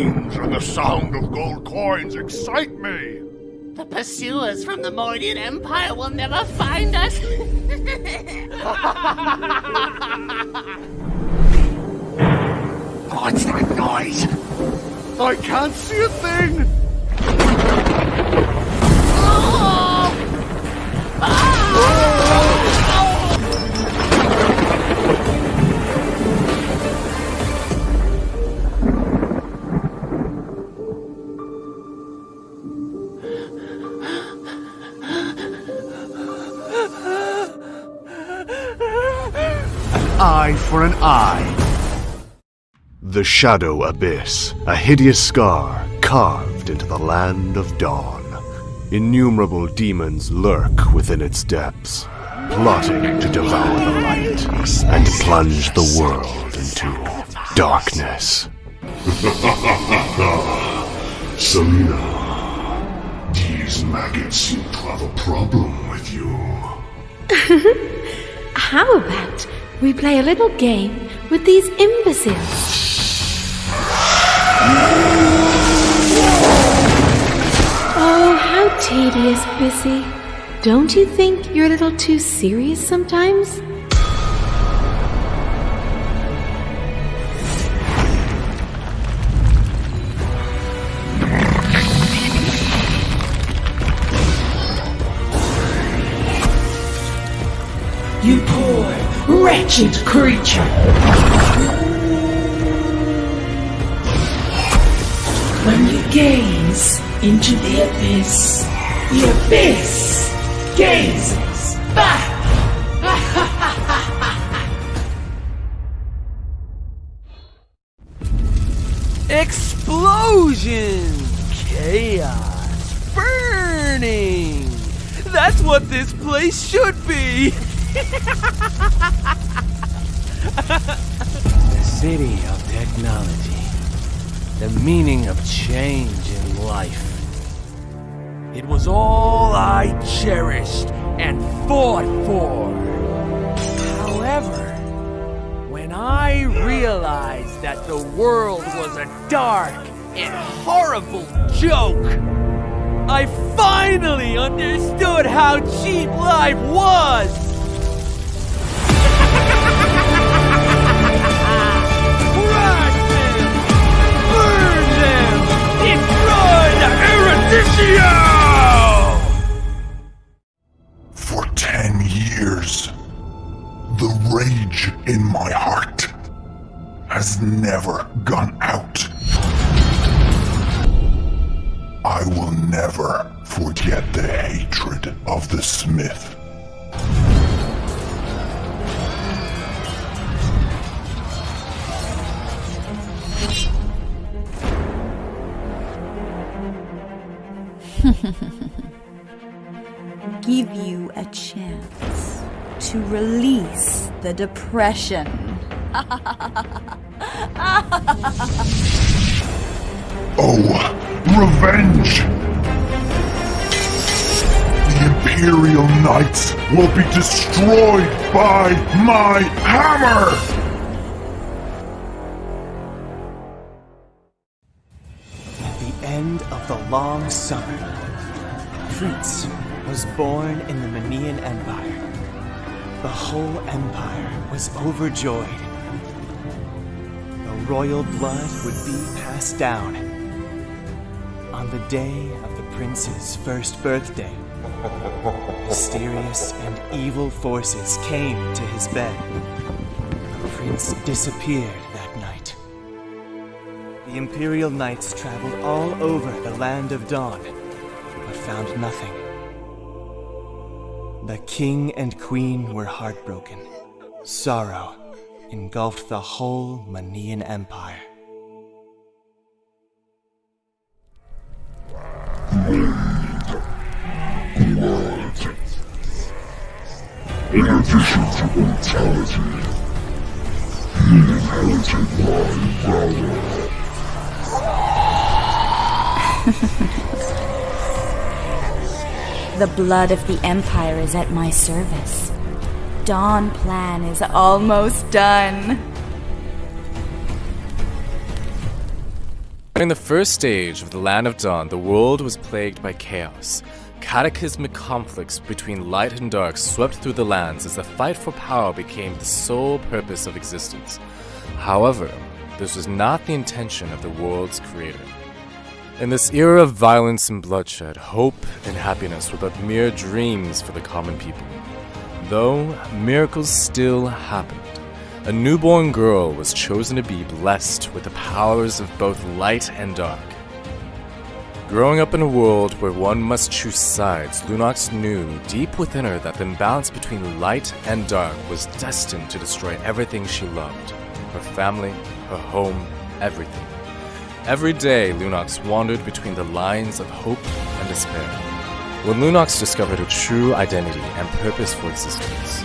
screams and the sound of gold coins excite me. The pursuers from the Mordian Empire will never find us. What's that noise? I can't see a thing! An eye for an eye. The Shadow Abyss, a hideous scar carved into the land of dawn. Innumerable demons lurk within its depths, plotting to devour the light and plunge the world into darkness. Selena, these maggots seem to have a problem with you. How about we play a little game with these imbeciles? Oh, how tedious, Bissy. Don't you think you're a little too serious sometimes? You poor, wretched creature! When you gaze into the abyss gazes back! Explosion! Chaos! Burning! That's what this place should be! The city of technology. The meaning of change in life. It was all I cherished and fought for. However, when I realized that the world was a dark and horrible joke, I finally understood how cheap life was! For 10 years, the rage in my heart has never gone out. I will never forget the hatred of the Smith. Give you a chance to release the depression. Oh, revenge! The Imperial Knights will be destroyed by my hammer! At the end of the long summer, Fritz was born in the Manian Empire. The whole empire was overjoyed. The royal blood would be passed down. On the day of the prince's first birthday, mysterious and evil forces came to his bed. The prince disappeared that night. The Imperial Knights traveled all over the Land of Dawn, but found nothing. The king and queen were heartbroken. Sorrow engulfed the whole Manian Empire. In addition to mortality, he inherited my valor. The blood of the Empire is at my service. Dawn plan is almost done. During the first stage of the Land of Dawn, the world was plagued by chaos. Cataclysmic conflicts between light and dark swept through the lands as the fight for power became the sole purpose of existence. However, this was not the intention of the world's creator. In this era of violence and bloodshed, hope and happiness were but mere dreams for the common people. Though miracles still happened. A newborn girl was chosen to be blessed with the powers of both light and dark. Growing up in a world where one must choose sides, LUNOX knew deep within her that the imbalance between light and dark was destined to destroy everything she loved. Her family, her home, everything. Every day, LUNOX wandered between the lines of hope and despair. When LUNOX discovered her true identity and purpose for existence,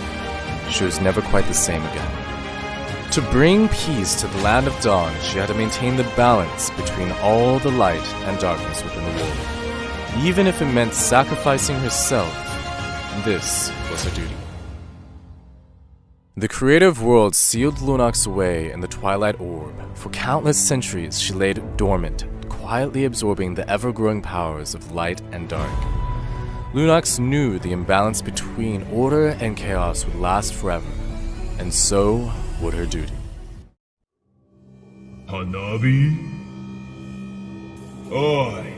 she was never quite the same again. To bring peace to the Land of Dawn, she had to maintain the balance between all the light and darkness within the world. Even if it meant sacrificing herself, this was her duty. The creator of worlds sealed LUNOX away in the Twilight Orb. For countless centuries, she laid dormant, quietly absorbing the ever-growing powers of light and dark. LUNOX knew the imbalance between order and chaos would last forever, and so would her duty. Hanabi? I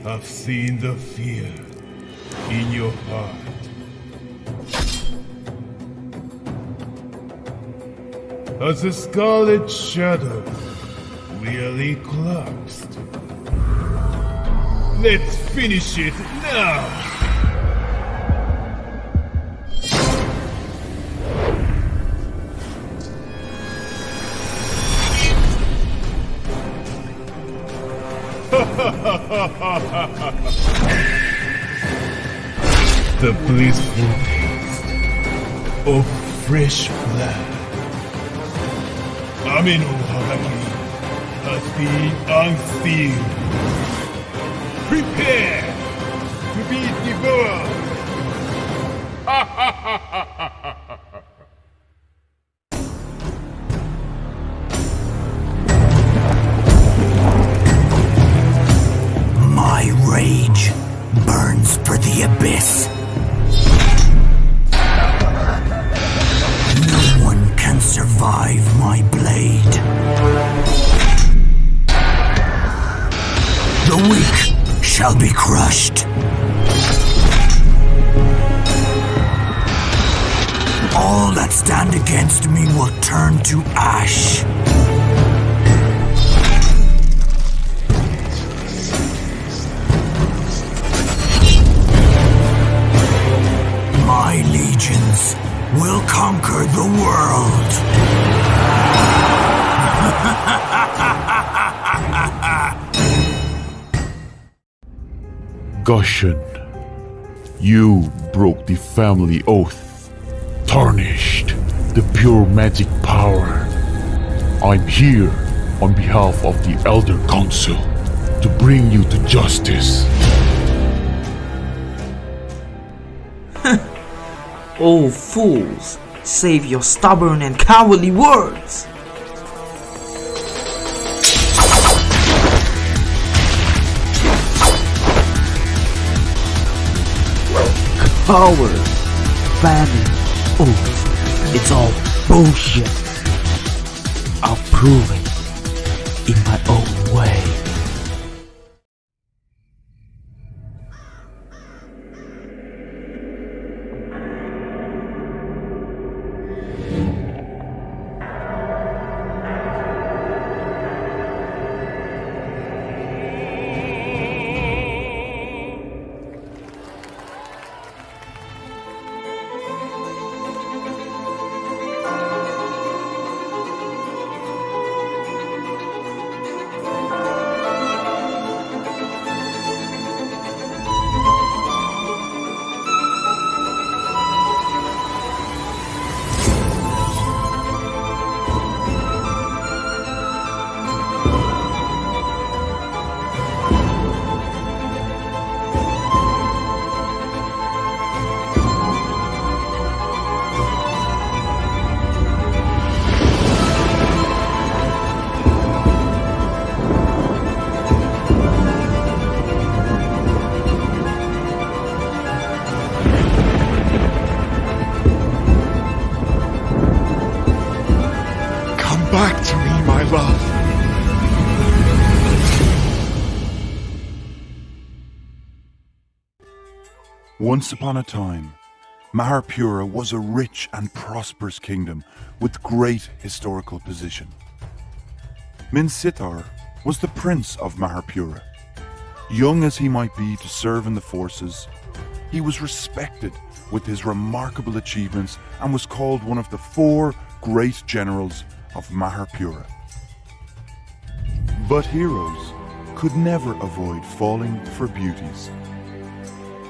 have seen the fear in your heart. Has the Scarlet Shadow really collapsed? Let's finish it now! The blissful taste of fresh blood. Ame no Hagaki has been unsealed. Prepare to be devoured! My rage burns for the abyss. No one can survive my blade. The weak shall be crushed. All that stand against me will turn to ash. My legions will conquer the world. Gusion, you broke the family oath, tarnished the pure magic power. I'm here on behalf of the Elder Council to bring you to justice. Oh fools, save your stubborn and cowardly words! Coward, famine, oath, it's all bullshit. I'll prove it in my own way. Once upon a time, Maharpura was a rich and prosperous kingdom with great historical position. MINSITHAR was the prince of Maharpura. Young as he might be to serve in the forces, he was respected with his remarkable achievements and was called one of the 4 great generals of Maharpura. But heroes could never avoid falling for beauties.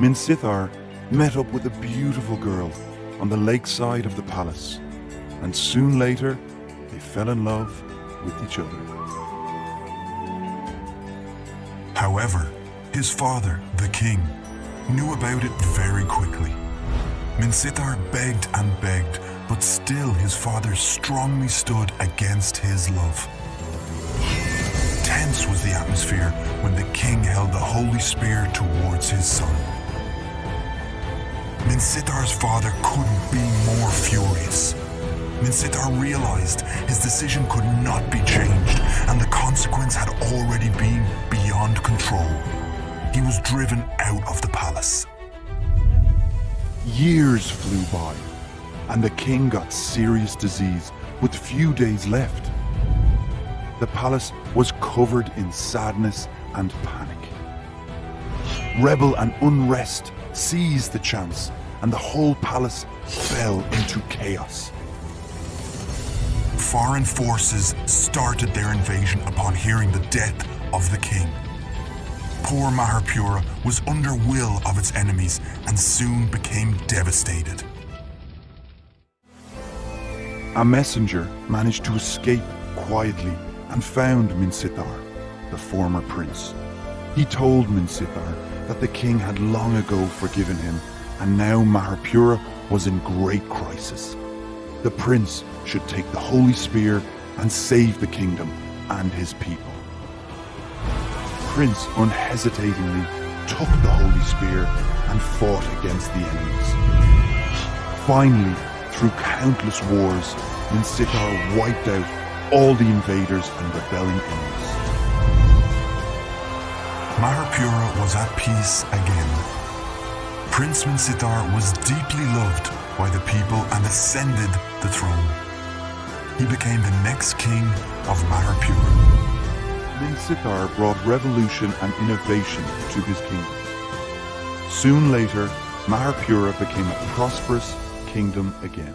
MINSITHAR met up with a beautiful girl on the lakeside of the palace, and soon later they fell in love with each other. However, his father, the king, knew about it very quickly. MINSITHAR begged and begged, but still his father strongly stood against his love. Tense was the atmosphere when the king held the holy spear towards his son. MINSITHAR's father couldn't be more furious. MINSITHAR realized his decision could not be changed, and the consequence had already been beyond control. He was driven out of the palace. Years flew by, and the king got serious disease with few days left. The palace was covered in sadness and panic. Rebel and unrest seized the chance, and the whole palace fell into chaos. Foreign forces started their invasion upon hearing the death of the king. Poor Maharpura was under will of its enemies and soon became devastated. A messenger managed to escape quietly and found MINSITHAR, the former prince. He told MINSITHAR that the king had long ago forgiven him, and now Maharpura was in great crisis. The prince should take the holy spear and save the kingdom and his people. Prince unhesitatingly took the holy spear and fought against the enemies. Finally, through countless wars, MINSITHAR wiped out all the invaders and rebelling enemies. Maharpura was at peace again. Prince MINSITHAR was deeply loved by the people and ascended the throne. He became the next king of Maharpura. MINSITHAR brought revolution and innovation to his kingdom. Soon later, Maharpura became a prosperous kingdom again.